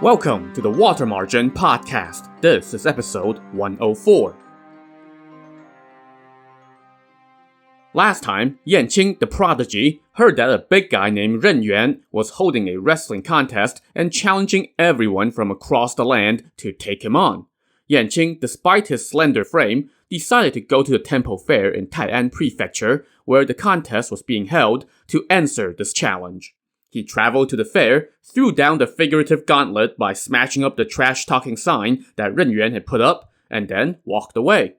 Welcome to the Water Margin Podcast. This is episode 104. Last time, Yanqing the prodigy heard that a big guy named Ren Yuan was holding a wrestling contest and challenging everyone from across the land to take him on. Yanqing, despite his slender frame, decided to go to the temple fair in Tai'an Prefecture, where the contest was being held, to answer this challenge. He traveled to the fair, threw down the figurative gauntlet by smashing up the trash-talking sign that Ren Yuan had put up, and then walked away.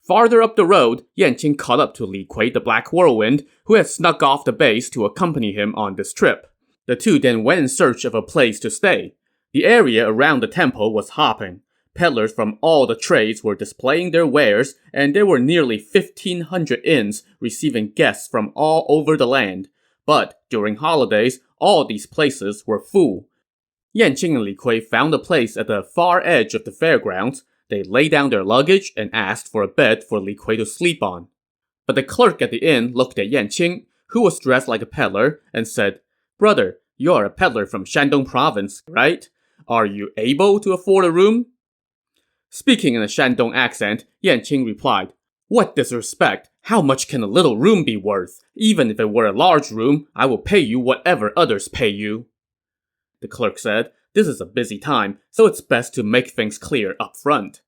Farther up the road, Yanqing caught up to Li Kui the Black Whirlwind, who had snuck off the base to accompany him on this trip. The two then went in search of a place to stay. The area around the temple was hopping. Peddlers from all the trades were displaying their wares, and there were nearly 1,500 inns receiving guests from all over the land. But during holidays, all these places were full. Yanqing and Li Kui found a place at the far edge of the fairgrounds. They laid down their luggage and asked for a bed for Li Kui to sleep on. But the clerk at the inn looked at Yanqing, who was dressed like a peddler, and said, "Brother, you're a peddler from Shandong province, right? Are you able to afford a room?" Speaking in a Shandong accent, Yanqing replied, "What disrespect! How much can a little room be worth? Even if it were a large room, I will pay you whatever others pay you." The clerk said, "This is a busy time, so it's best to make things clear up front."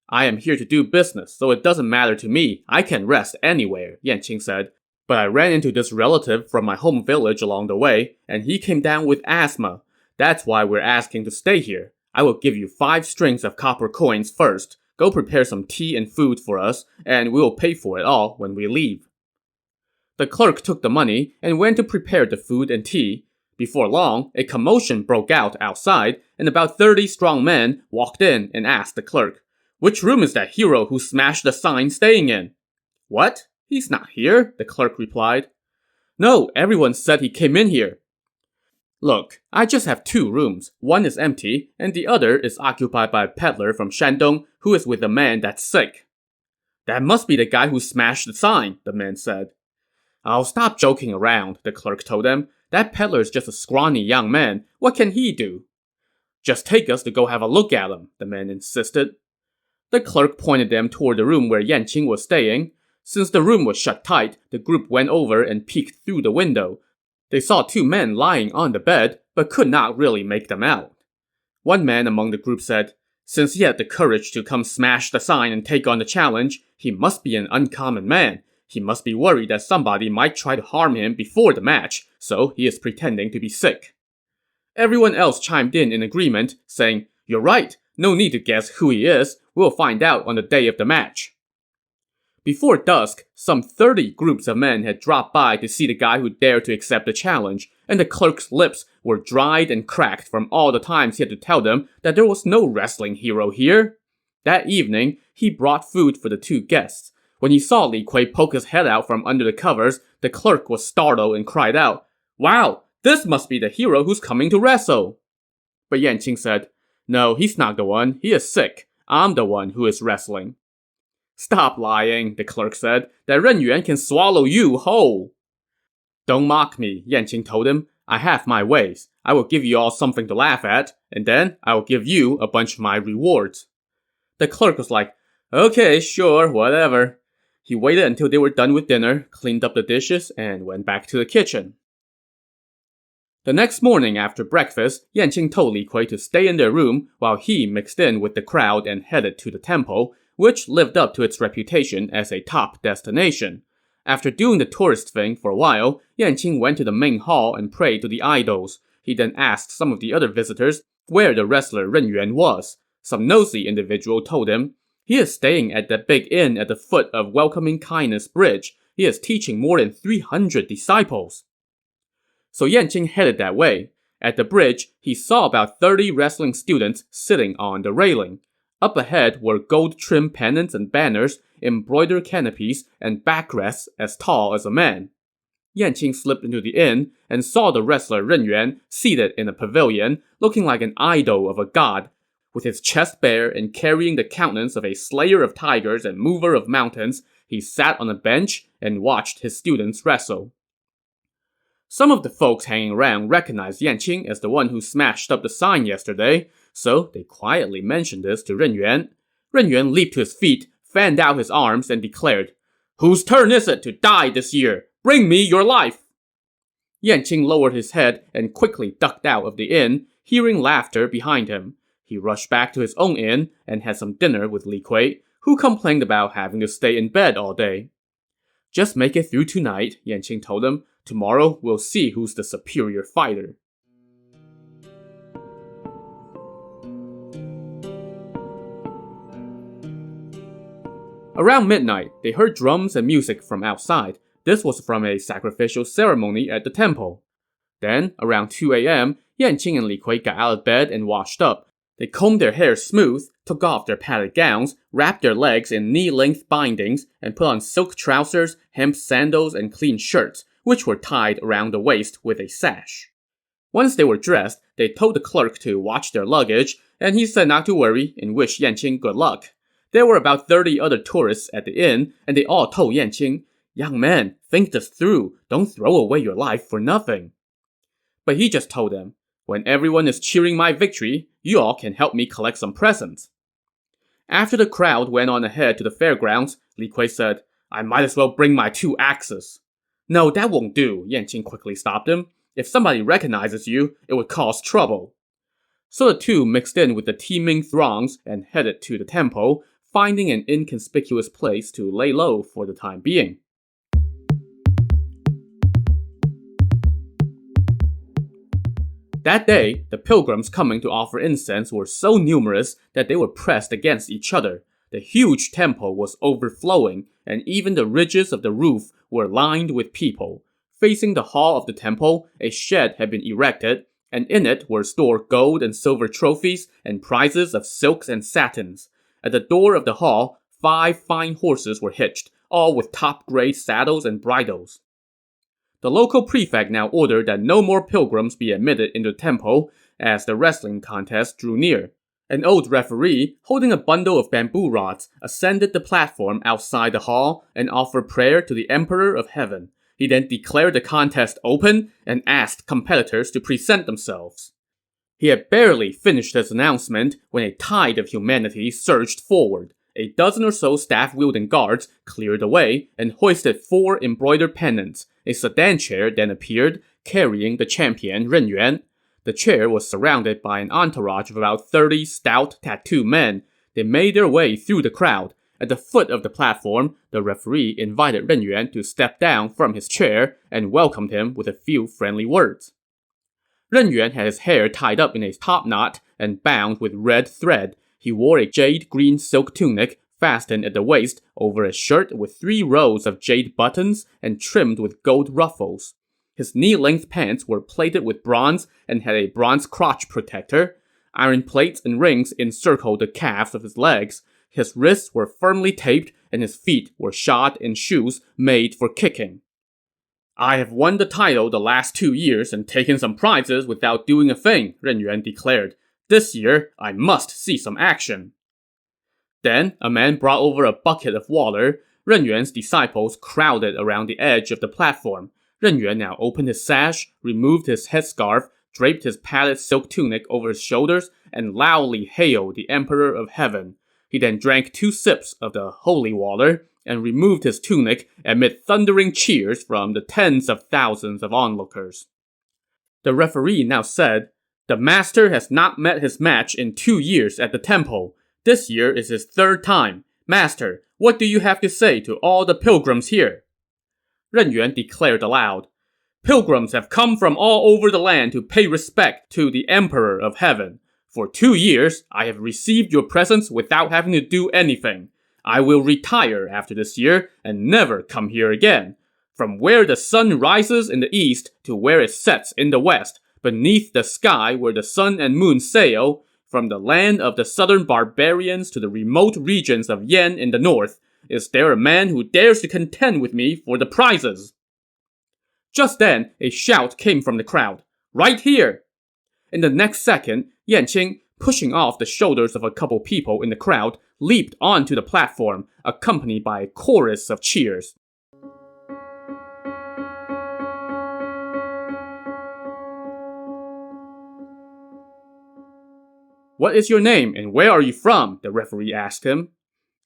"I am here to do business, so it doesn't matter to me. I can rest anywhere," Yanqing said. "But I ran into this relative from my home village along the way, and he came down with asthma. That's why we're asking to stay here. I will give you 5 strings of copper coins first. Go prepare some tea and food for us, and we will pay for it all when we leave." The clerk took the money and went to prepare the food and tea. Before long, a commotion broke out outside, and about 30 strong men walked in and asked the clerk, "Which room is that hero who smashed the sign staying in?" "What? He's not here," the clerk replied. "No, everyone said he came in here." "Look, I just have 2 rooms. One is empty, and the other is occupied by a peddler from Shandong who is with a man that's sick." "That must be the guy who smashed the sign," the man said. "Oh, stop joking around," the clerk told them. "That peddler's just a scrawny young man. What can he do?" "Just take us to go have a look at him," the man insisted. The clerk pointed them toward the room where Yanqing was staying. Since the room was shut tight, the group went over and peeked through the window. They saw 2 men lying on the bed, but could not really make them out. One man among the group said, "Since he had the courage to come smash the sign and take on the challenge, he must be an uncommon man. He must be worried that somebody might try to harm him before the match, so he is pretending to be sick." Everyone else chimed in agreement, saying, "You're right, no need to guess who he is. We'll find out on the day of the match." Before dusk, some 30 groups of men had dropped by to see the guy who dared to accept the challenge, and the clerk's lips were dried and cracked from all the times he had to tell them that there was no wrestling hero here. That evening, he brought food for the 2 guests. When he saw Li Kui poke his head out from under the covers, the clerk was startled and cried out, "Wow, this must be the hero who's coming to wrestle." But Yanqing said, "No, he's not the one. He is sick. I'm the one who is wrestling." "Stop lying," the clerk said. "That Ren Yuan can swallow you whole." "Don't mock me," Yanqing told him. "I have my ways. I will give you all something to laugh at, and then I will give you a bunch of my rewards." The clerk was like, "Okay, sure, whatever." He waited until they were done with dinner, cleaned up the dishes, and went back to the kitchen. The next morning after breakfast, Yanqing told Li Kui to stay in their room while he mixed in with the crowd and headed to the temple, which lived up to its reputation as a top destination. After doing the tourist thing for a while, Yanqing went to the main hall and prayed to the idols. He then asked some of the other visitors where the wrestler Ren Yuan was. Some nosy individual told him, "He is staying at that big inn at the foot of Welcoming Kindness Bridge. He is teaching more than 300 disciples." So Yanqing headed that way. At the bridge, he saw about 30 wrestling students sitting on the railing. Up ahead were gold-trimmed pennants and banners, embroidered canopies, and backrests as tall as a man. Yanqing slipped into the inn and saw the wrestler Ren Yuan seated in a pavilion, looking like an idol of a god. With his chest bare and carrying the countenance of a slayer of tigers and mover of mountains, he sat on a bench and watched his students wrestle. Some of the folks hanging around recognized Yanqing as the one who smashed up the sign yesterday, so they quietly mentioned this to Ren Yuan. Ren Yuan leaped to his feet, fanned out his arms, and declared, "Whose turn is it to die this year? Bring me your life!" Yanqing lowered his head and quickly ducked out of the inn, hearing laughter behind him. He rushed back to his own inn and had some dinner with Li Kui, who complained about having to stay in bed all day. "Just make it through tonight," Yanqing told him. "Tomorrow we'll see who's the superior fighter." Around midnight, they heard drums and music from outside. This was from a sacrificial ceremony at the temple. Then, around 2 a.m., Yanqing and Li Kui got out of bed and washed up. They combed their hair smooth, took off their padded gowns, wrapped their legs in knee-length bindings, and put on silk trousers, hemp sandals, and clean shirts, which were tied around the waist with a sash. Once they were dressed, they told the clerk to watch their luggage, and he said not to worry and wished Yanqing good luck. There were about 30 other tourists at the inn, and they all told Yanqing, "Young man, think this through. Don't throw away your life for nothing." But he just told them, "When everyone is cheering my victory, you all can help me collect some presents." After the crowd went on ahead to the fairgrounds, Li Kui said, "I might as well bring my 2 axes. "No, that won't do," Yanqing quickly stopped him. "If somebody recognizes you, it would cause trouble." So the two mixed in with the teeming throngs and headed to the temple, finding an inconspicuous place to lay low for the time being. That day, the pilgrims coming to offer incense were so numerous that they were pressed against each other. The huge temple was overflowing, and even the ridges of the roof were lined with people. Facing the hall of the temple, a shed had been erected, and in it were stored gold and silver trophies and prizes of silks and satins. At the door of the hall, 5 fine horses were hitched, all with top-grade saddles and bridles. The local prefect now ordered that no more pilgrims be admitted into the temple as the wrestling contest drew near. An old referee, holding a bundle of bamboo rods, ascended the platform outside the hall and offered prayer to the Emperor of Heaven. He then declared the contest open and asked competitors to present themselves. He had barely finished his announcement when a tide of humanity surged forward. A dozen or so staff-wielding guards cleared the way and hoisted 4 embroidered pennants. A sedan chair then appeared, carrying the champion Ren Yuan. The chair was surrounded by an entourage of about 30 stout, tattooed men. They made their way through the crowd. At the foot of the platform, the referee invited Ren Yuan to step down from his chair and welcomed him with a few friendly words. Ren Yuan had his hair tied up in a top knot and bound with red thread. He wore a jade green silk tunic fastened at the waist over a shirt with 3 rows of jade buttons and trimmed with gold ruffles. His knee-length pants were plated with bronze and had a bronze crotch protector. Iron plates and rings encircled the calves of his legs. His wrists were firmly taped and his feet were shod in shoes made for kicking. "I have won the title the last 2 years and taken some prizes without doing a thing," Ren Yuan declared. "This year, I must see some action." Then, a man brought over a bucket of water. Ren Yuan's disciples crowded around the edge of the platform. Ren Yuan now opened his sash, removed his headscarf, draped his padded silk tunic over his shoulders, and loudly hailed the Emperor of Heaven. He then drank 2 sips of the holy water and removed his tunic amid thundering cheers from the tens of thousands of onlookers. The referee now said, "The master has not met his match in 2 years at the temple. This year is his 3rd time. Master, what do you have to say to all the pilgrims here?" Ren Yuan declared aloud, "Pilgrims have come from all over the land to pay respect to the Emperor of Heaven. For 2 years, I have received your presents without having to do anything. I will retire after this year and never come here again. From where the sun rises in the east to where it sets in the west, beneath the sky where the sun and moon sail, from the land of the southern barbarians to the remote regions of Yan in the north, is there a man who dares to contend with me for the prizes?" Just then, a shout came from the crowd. "Right here!" In the next second, Yanqing, pushing off the shoulders of a couple people in the crowd, leaped onto the platform, accompanied by a chorus of cheers. "What is your name and where are you from?" the referee asked him.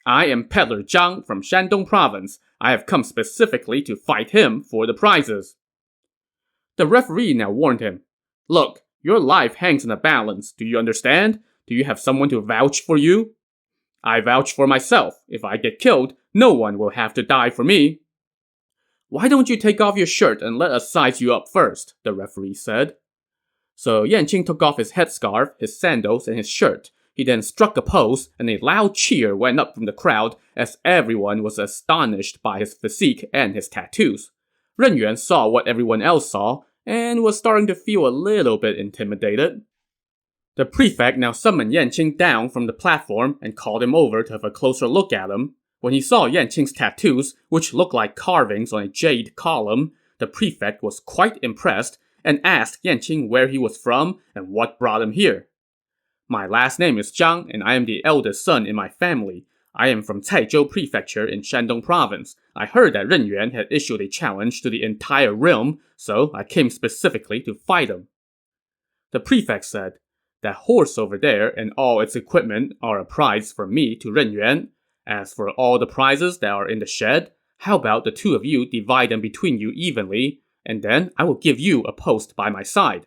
"I am Peddler Zhang from Shandong Province. I have come specifically to fight him for the prizes." The referee now warned him, "Look, your life hangs in the balance. Do you understand? Do you have someone to vouch for you?" "I vouch for myself. If I get killed, no one will have to die for me." "Why don't you take off your shirt and let us size you up first?" the referee said. So Yanqing took off his headscarf, his sandals, and his shirt. He then struck a pose, and a loud cheer went up from the crowd as everyone was astonished by his physique and his tattoos. Ren Yuan saw what everyone else saw, and was starting to feel a little bit intimidated. The prefect now summoned Yanqing down from the platform and called him over to have a closer look at him. When he saw Yanqing's tattoos, which looked like carvings on a jade column, the prefect was quite impressed and asked Yanqing where he was from and what brought him here. "My last name is Zhang, and I am the eldest son in my family. I am from Caizhou Prefecture in Shandong Province. I heard that Ren Yuan had issued a challenge to the entire realm, so I came specifically to fight him." The prefect said, "That horse over there and all its equipment are a prize from me to Ren Yuan. As for all the prizes that are in the shed, how about the two of you divide them between you evenly, and then I will give you a post by my side."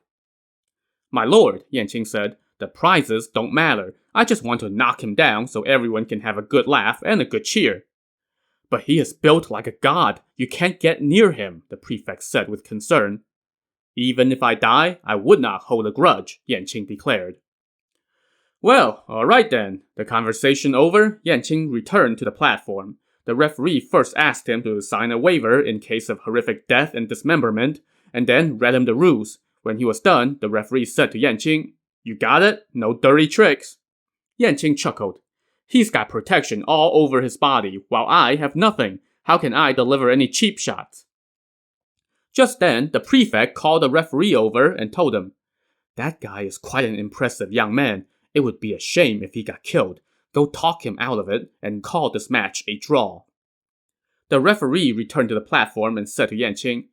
"My lord," Yanqing said, "the prizes don't matter. I just want to knock him down so everyone can have a good laugh and a good cheer." "But he is built like a god. You can't get near him," the prefect said with concern. "Even if I die, I would not hold a grudge," Yanqing declared. Well, alright then. The conversation over, Yanqing returned to the platform. The referee first asked him to sign a waiver in case of horrific death and dismemberment, and then read him the rules. When he was done, the referee said to Yanqing, "You got it? No dirty tricks." Yanqing chuckled. "He's got protection all over his body, while I have nothing. How can I deliver any cheap shots?" Just then, the prefect called the referee over and told him, "That guy is quite an impressive young man. It would be a shame if he got killed. Go talk him out of it and call this match a draw." The referee returned to the platform and said to Yanqing,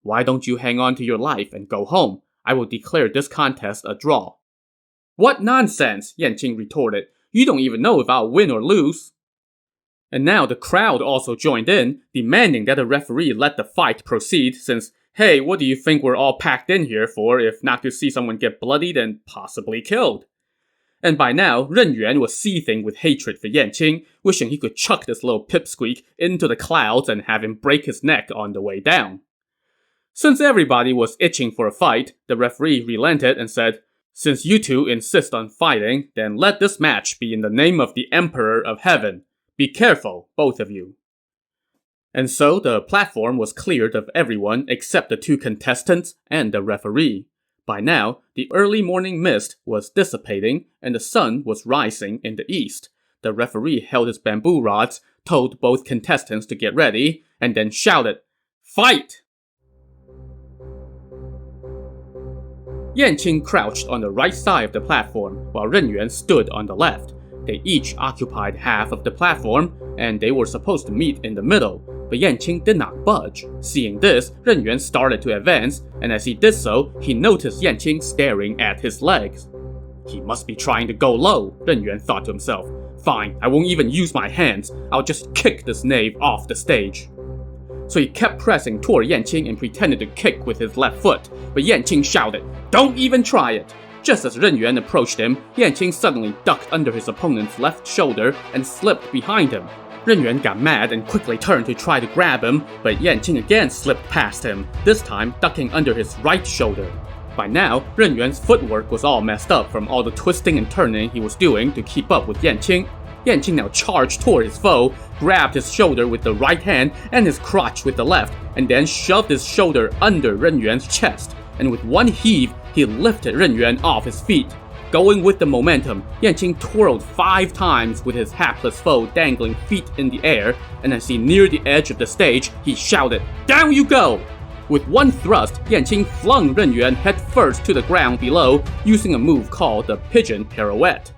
"Why don't you hang on to your life and go home? I will declare this contest a draw." "What nonsense!" Yanqing retorted. "You don't even know if I'll win or lose." And now the crowd also joined in, demanding that the referee let the fight proceed since, hey, what do you think we're all packed in here for if not to see someone get bloodied and possibly killed? And by now, Ren Yuan was seething with hatred for Yanqing, wishing he could chuck this little pipsqueak into the clouds and have him break his neck on the way down. Since everybody was itching for a fight, the referee relented and said, "Since you two insist on fighting, then let this match be in the name of the Emperor of Heaven. Be careful, both of you." And so the platform was cleared of everyone except the two contestants and the referee. By now, the early morning mist was dissipating and the sun was rising in the east. The referee held his bamboo rods, told both contestants to get ready, and then shouted, "Fight!" Yanqing crouched on the right side of the platform, while Ren Yuan stood on the left. They each occupied half of the platform, and they were supposed to meet in the middle, but Yanqing did not budge. Seeing this, Ren Yuan started to advance, and as he did so, he noticed Yanqing staring at his legs. He must be trying to go low, Ren Yuan thought to himself. Fine, I won't even use my hands. I'll just kick this knave off the stage. So he kept pressing toward Yanqing and pretended to kick with his left foot, but Yanqing shouted, "Don't even try it!" Just as Ren Yuan approached him, Yanqing suddenly ducked under his opponent's left shoulder and slipped behind him. Ren Yuan got mad and quickly turned to try to grab him, but Yanqing again slipped past him, this time ducking under his right shoulder. By now, Ren Yuan's footwork was all messed up from all the twisting and turning he was doing to keep up with Yanqing. Yanqing now charged toward his foe, grabbed his shoulder with the right hand and his crotch with the left, and then shoved his shoulder under Ren Yuan's chest. And with one heave, he lifted Ren Yuan off his feet. Going with the momentum, Yanqing twirled 5 times with his hapless foe dangling feet in the air, and as he neared the edge of the stage, he shouted, "Down you go!" With one thrust, Yanqing flung Ren Yuan headfirst to the ground below, using a move called the pigeon pirouette.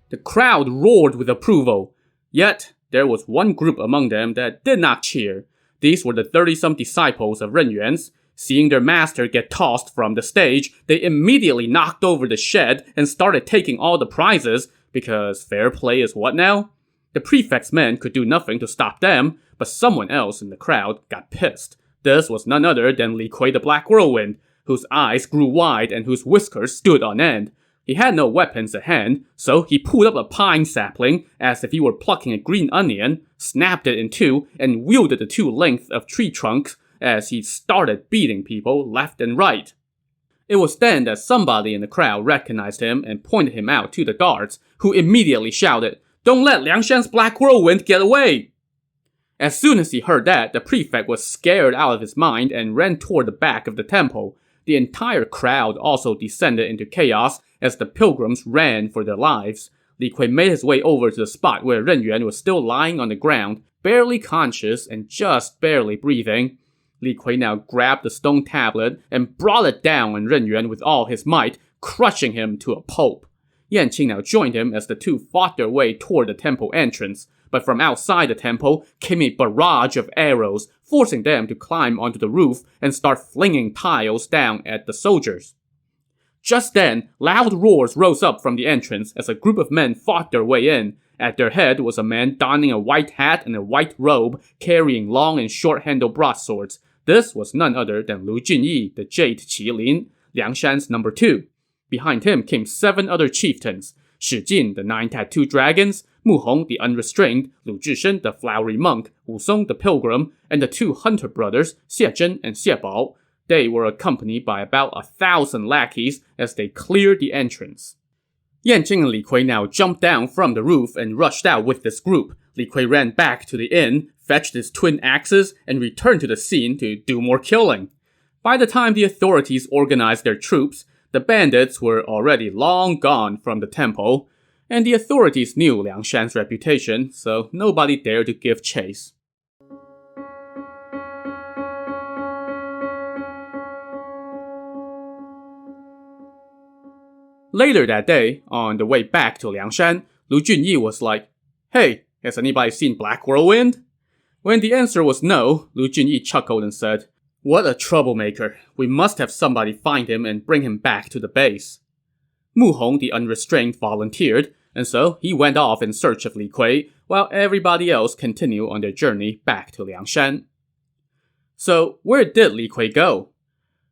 The crowd roared with approval. Yet, there was one group among them that did not cheer. These were the 30-some disciples of Ren Yuan's. Seeing their master get tossed from the stage, they immediately knocked over the shed and started taking all the prizes, because fair play is what now? The prefect's men could do nothing to stop them, but someone else in the crowd got pissed. This was none other than Li Kui the Black Whirlwind, whose eyes grew wide and whose whiskers stood on end. He had no weapons at hand, so he pulled up a pine sapling as if he were plucking a green onion, snapped it in two, and wielded the two lengths of tree trunks as he started beating people left and right. It was then that somebody in the crowd recognized him and pointed him out to the guards, who immediately shouted, "Don't let Liangshan's Black Whirlwind get away!" As soon as he heard that, the prefect was scared out of his mind and ran toward the back of the temple. The entire crowd also descended into chaos as the pilgrims ran for their lives. Li Kui made his way over to the spot where Ren Yuan was still lying on the ground, barely conscious and just barely breathing. Li Kui now grabbed the stone tablet and brought it down on Ren Yuan with all his might, crushing him to a pulp. Yanqing now joined him as the two fought their way toward the temple entrance, but from outside the temple came a barrage of arrows, forcing them to climb onto the roof and start flinging tiles down at the soldiers. Just then, loud roars rose up from the entrance as a group of men fought their way in. At their head was a man donning a white hat and a white robe, carrying long and short-handled broadswords. This was none other than Lu Junyi, the Jade Qilin, Liangshan's number 2. Behind him came 7 other chieftains: Shi Jin, the 9 tattooed dragons, Mu Hong, the unrestrained, Lu Zhishen, the flowery monk, Wu Song, the pilgrim, and the 2 hunter brothers, Xie Zhen and Xie Bao. They were accompanied by about 1,000 lackeys as they cleared the entrance. Yanqing and Li Kui now jumped down from the roof and rushed out with this group. Li Kui ran back to the inn, fetched his twin axes, and returned to the scene to do more killing. By the time the authorities organized their troops, the bandits were already long gone from the temple, and the authorities knew Liangshan's reputation, so nobody dared to give chase. Later that day, on the way back to Liangshan, Lu Junyi was like, "Hey, has anybody seen Black Whirlwind?" When the answer was no, Lu Junyi chuckled and said, "What a troublemaker. We must have somebody find him and bring him back to the base." Mu Hong, the unrestrained, volunteered, and so he went off in search of Li Kui, while everybody else continued on their journey back to Liangshan. So, where did Li Kui go?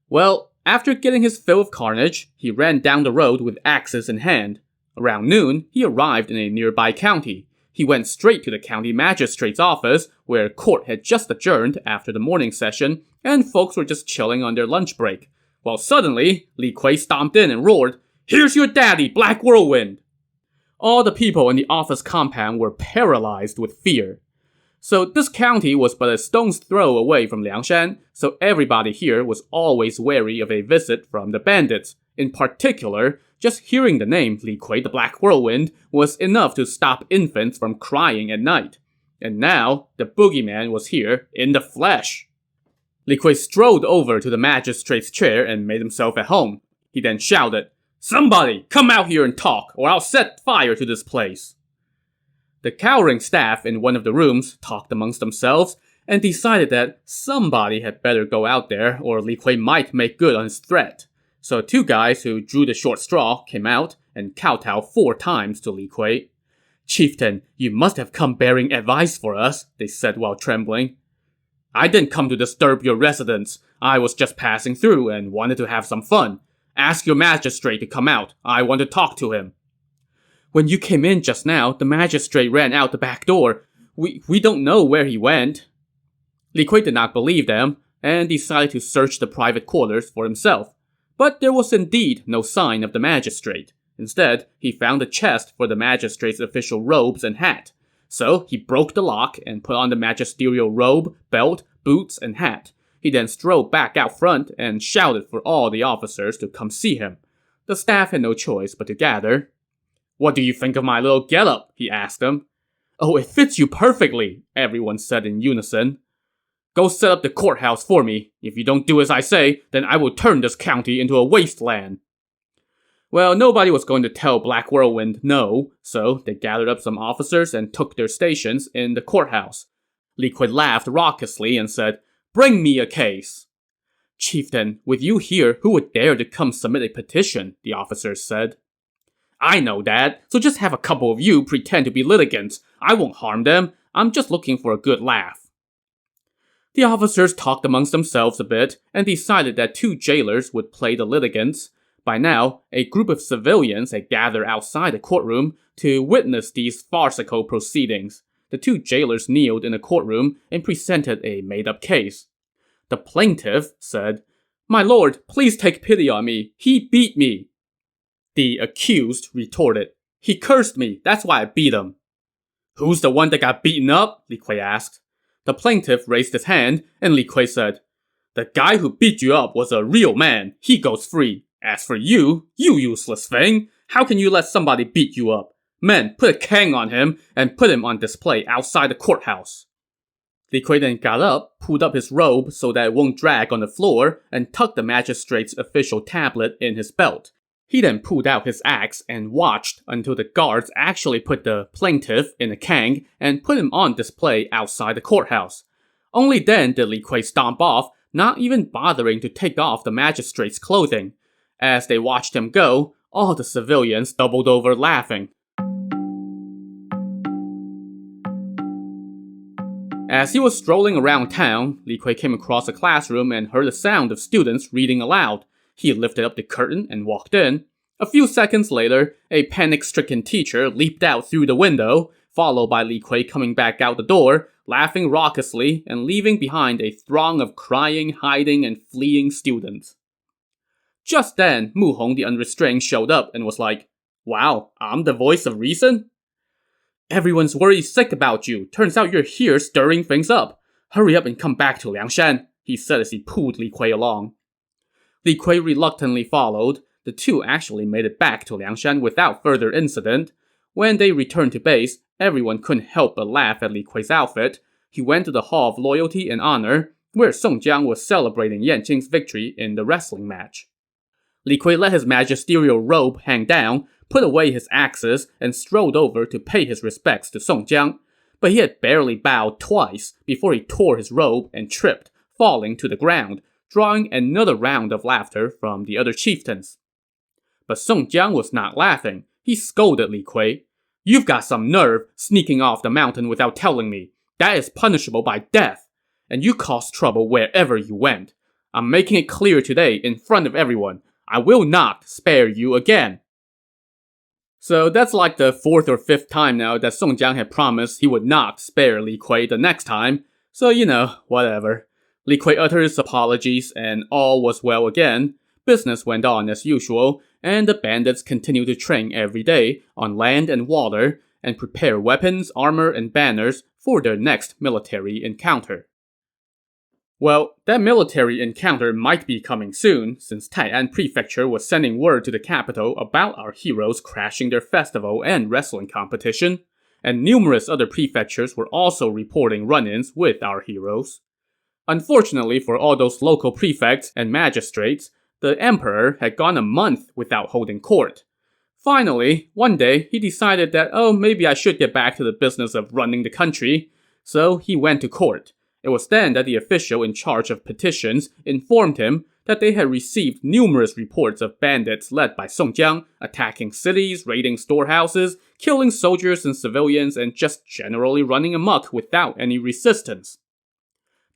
Well, after getting his fill of carnage, he ran down the road with axes in hand. Around noon, he arrived in a nearby county. He went straight to the county magistrate's office, where court had just adjourned after the morning session, and folks were just chilling on their lunch break. While suddenly, Li Kui stomped in and roared, "Here's your daddy, Black Whirlwind!" All the people in the office compound were paralyzed with fear. So this county was but a stone's throw away from Liangshan, so everybody here was always wary of a visit from the bandits. In particular, just hearing the name Li Kui the Black Whirlwind was enough to stop infants from crying at night. And now, the boogeyman was here in the flesh. Li Kui strolled over to the magistrate's chair and made himself at home. He then shouted, "Somebody, come out here and talk, or I'll set fire to this place." The cowering staff in one of the rooms talked amongst themselves and decided that somebody had better go out there or Li Kui might make good on his threat. So 2 guys who drew the short straw came out and kowtowed 4 times to Li Kui. "Chieftain, you must have come bearing advice for us," they said while trembling. "I didn't come to disturb your residence. I was just passing through and wanted to have some fun. Ask your magistrate to come out. I want to talk to him." "When you came in just now, the magistrate ran out the back door. We don't know where he went." Li Kui did not believe them, and decided to search the private quarters for himself. But there was indeed no sign of the magistrate. Instead, he found a chest for the magistrate's official robes and hat. So he broke the lock and put on the magisterial robe, belt, boots, and hat. He then strolled back out front and shouted for all the officers to come see him. The staff had no choice but to gather. "What do you think of my little getup?" he asked them. "Oh, it fits you perfectly," everyone said in unison. "Go set up the courthouse for me. If you don't do as I say, then I will turn this county into a wasteland." Well, nobody was going to tell Black Whirlwind no, so they gathered up some officers and took their stations in the courthouse. Li Kui laughed raucously and said, "Bring me a case." Chieftain, with you here, who would dare to come submit a petition? The officer said. I know that, so just have a couple of you pretend to be litigants. I won't harm them. I'm just looking for a good laugh. The officers talked amongst themselves a bit and decided that 2 jailers would play the litigants. By now, a group of civilians had gathered outside the courtroom to witness these farcical proceedings. The 2 jailers kneeled in the courtroom and presented a made-up case. The plaintiff said, My lord, please take pity on me. He beat me. The accused retorted, He cursed me. That's why I beat him. Who's the one that got beaten up? Li Kui asked. The plaintiff raised his hand, and Li Kui said, The guy who beat you up was a real man. He goes free. As for you, you useless thing, how can you let somebody beat you up? Men, put a cane on him and put him on display outside the courthouse. Li Kui then got up, pulled up his robe so that it won't drag on the floor, and tucked the magistrate's official tablet in his belt. He then pulled out his axe and watched until the guards actually put the plaintiff in a kang and put him on display outside the courthouse. Only then did Li Kui stomp off, not even bothering to take off the magistrate's clothing. As they watched him go, all the civilians doubled over laughing. As he was strolling around town, Li Kui came across a classroom and heard the sound of students reading aloud. He lifted up the curtain and walked in. A few seconds later, a panic-stricken teacher leaped out through the window, followed by Li Kui coming back out the door, laughing raucously and leaving behind a throng of crying, hiding, and fleeing students. Just then, Mu Hong the Unrestrained showed up and was like, Wow, I'm the voice of reason? Everyone's worried sick about you. Turns out you're here stirring things up. Hurry up and come back to Liangshan, he said as he pulled Li Kui along. Li Kui reluctantly followed. The 2 actually made it back to Liangshan without further incident. When they returned to base, everyone couldn't help but laugh at Li Kui's outfit. He went to the Hall of Loyalty and Honor, where Song Jiang was celebrating Yan Qing's victory in the wrestling match. Li Kui let his magisterial robe hang down, put away his axes, and strolled over to pay his respects to Song Jiang. But he had barely bowed twice before he tore his robe and tripped, falling to the ground, drawing another round of laughter from the other chieftains. But Song Jiang was not laughing. He scolded Li Kui. You've got some nerve sneaking off the mountain without telling me. That is punishable by death. And you caused trouble wherever you went. I'm making it clear today in front of everyone. I will not spare you again. So that's like the 4th or 5th time now that Song Jiang had promised he would not spare Li Kui the next time. So, whatever. Li Kui uttered his apologies and all was well again. Business went on as usual, and the bandits continued to train every day on land and water and prepare weapons, armor, and banners for their next military encounter. Well, that military encounter might be coming soon, since Tai'an Prefecture was sending word to the capital about our heroes crashing their festival and wrestling competition, and numerous other prefectures were also reporting run-ins with our heroes. Unfortunately for all those local prefects and magistrates, the emperor had gone a month without holding court. Finally, one day, he decided that, maybe I should get back to the business of running the country, so he went to court. It was then that the official in charge of petitions informed him that they had received numerous reports of bandits led by Song Jiang attacking cities, raiding storehouses, killing soldiers and civilians, and just generally running amok without any resistance.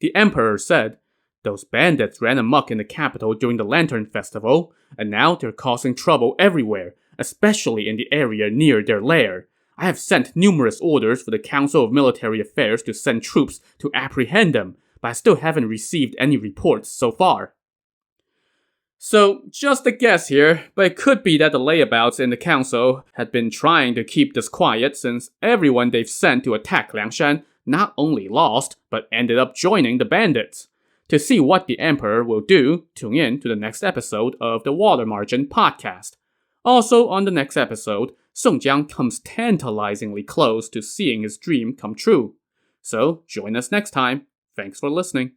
The emperor said, Those bandits ran amok in the capital during the Lantern Festival, and now they're causing trouble everywhere, especially in the area near their lair. I have sent numerous orders for the Council of Military Affairs to send troops to apprehend them, but I still haven't received any reports so far. So, just a guess here, but it could be that the layabouts in the council had been trying to keep this quiet since everyone they've sent to attack Liangshan not only lost, but ended up joining the bandits. To see what the Emperor will do, tune in to the next episode of the Water Margin podcast. Also on the next episode, Song Jiang comes tantalizingly close to seeing his dream come true. So, join us next time. Thanks for listening.